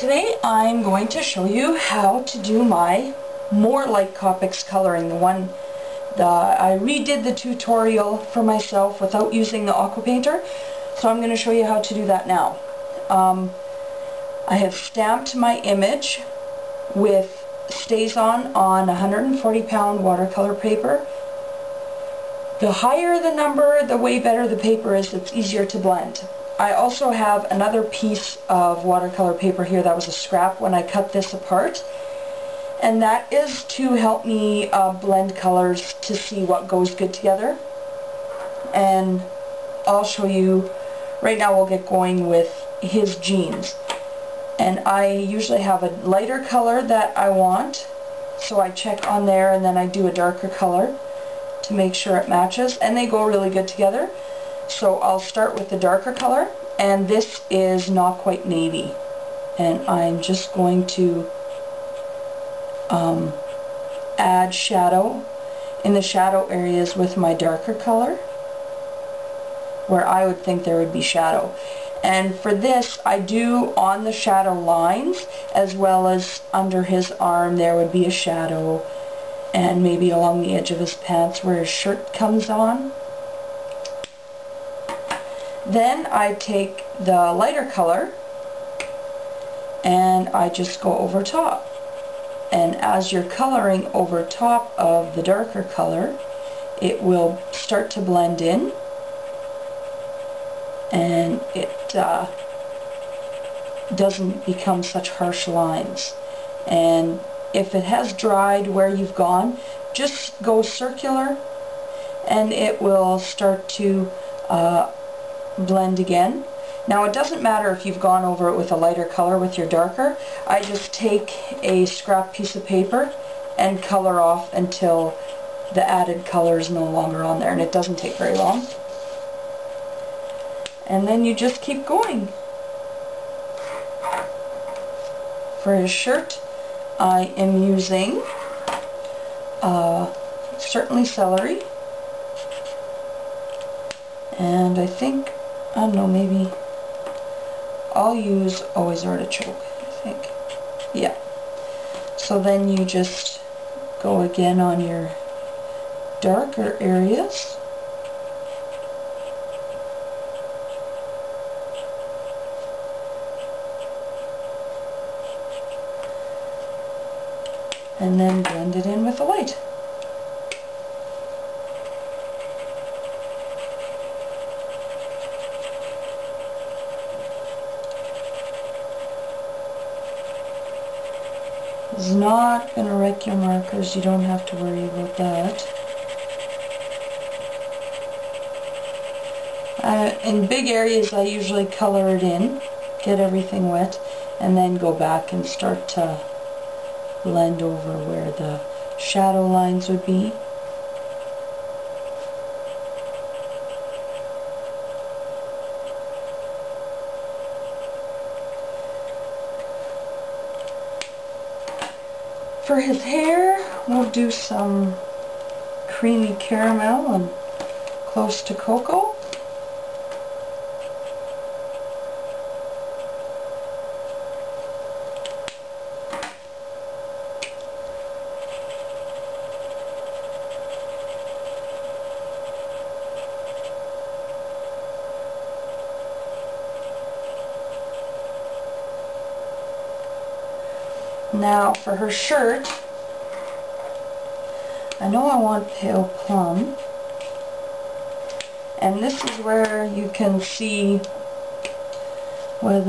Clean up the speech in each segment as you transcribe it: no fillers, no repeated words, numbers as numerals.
Today I'm going to show you how to do my more like Copics coloring. I redid the tutorial for myself without using the aqua painter, so I'm going to show you how to do that now. I have stamped my image with StazOn on 140-pound watercolor paper. The higher the number, the way better the paper is. It's easier to blend. I also have another piece of watercolor paper here that was a scrap when I cut this apart, and that is to help me blend colors to see what goes good together. And I'll show you, right now we'll get going with his jeans. And I usually have a lighter color that I want, so I check on there and then I do a darker color to make sure it matches, and they go really good together. So I'll start with the darker color, and this is not quite navy, and I'm just going to add shadow in the shadow areas with my darker color where I would think there would be shadow. And for this, I do on the shadow lines, as well as under his arm there would be a shadow, and maybe along the edge of his pants where his shirt comes on. Then I take the lighter color and I just go over top. And as you're coloring over top of the darker color, it will start to blend in, and it doesn't become such harsh lines. And if it has dried where you've gone, just go circular and it will start to blend again. Now it doesn't matter if you've gone over it with a lighter color with your darker. I just take a scrap piece of paper and color off until the added color is no longer on there, and it doesn't take very long. And then you just keep going. For his shirt, I am using certainly celery, and I think, I don't know, maybe I'll use always artichoke, I think. Yeah. So then you just go again on your darker areas. And then blend it in with the light. It's not going to wreck your markers, you don't have to worry about that. In big areas I usually color it in, get everything wet, and then go back and start to blend over where the shadow lines would be. For his hair, we'll do some creamy caramel and close to cocoa. Now for her shirt, I know I want pale plum, and this is where you can see what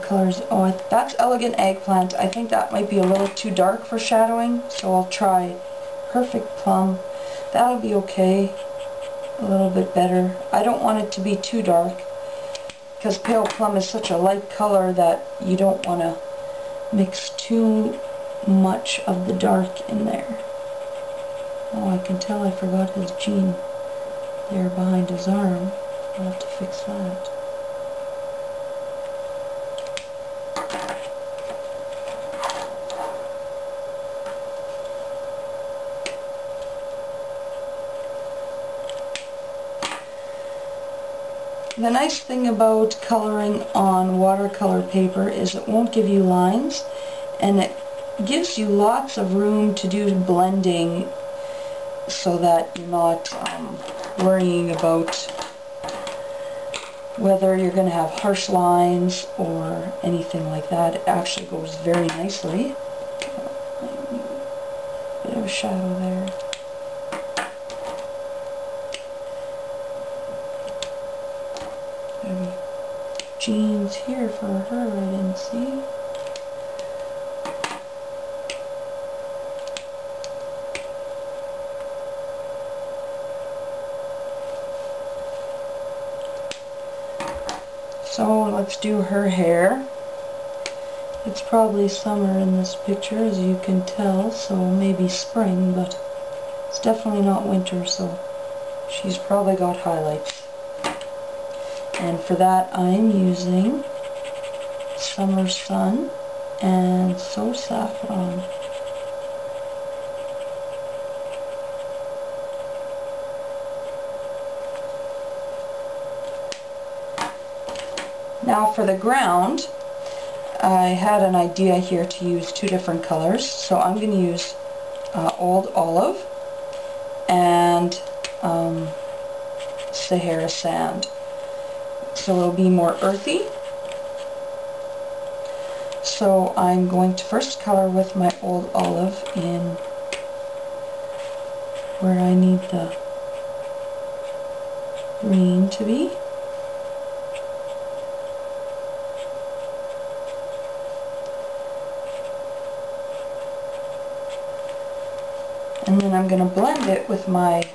colors. Oh, that's elegant eggplant. I think that might be a little too dark for shadowing, so I'll try perfect plum. That'll be okay, a little bit better. I don't want it to be too dark, because pale plum is such a light color that you don't want to mix too much of the dark in there. Oh, I can tell I forgot his jean there behind his arm. I'll have to fix that. the nice thing about coloring on watercolor paper is it won't give you lines, and it gives you lots of room to do blending so that you're not worrying about whether you're going to have harsh lines or anything like that. It actually goes very nicely. Bit of a shadow there. Maybe jeans here for her, I didn't see. So let's do her hair. It's probably summer in this picture, as you can tell, so maybe spring, but it's definitely not winter, so she's probably got highlights. And for that I'm using Summer Sun and So Saffron. Now for the ground, I had an idea here to use two different colors, so I'm going to use Old Olive and Sahara Sand. So it'll be more earthy. So I'm going to first color with my Old Olive in where I need the green to be. And then I'm going to blend it with my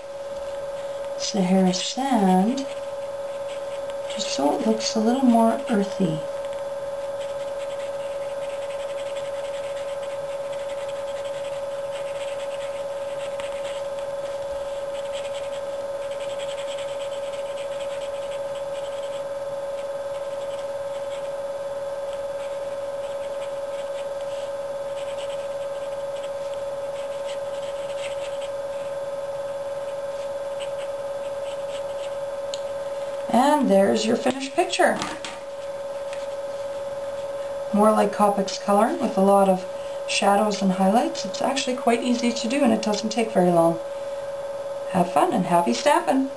Sahara Sand, just so it looks a little more earthy. And there's your finished picture. More like Copics coloring with a lot of shadows and highlights. It's actually quite easy to do, and it doesn't take very long. Have fun and happy stamping!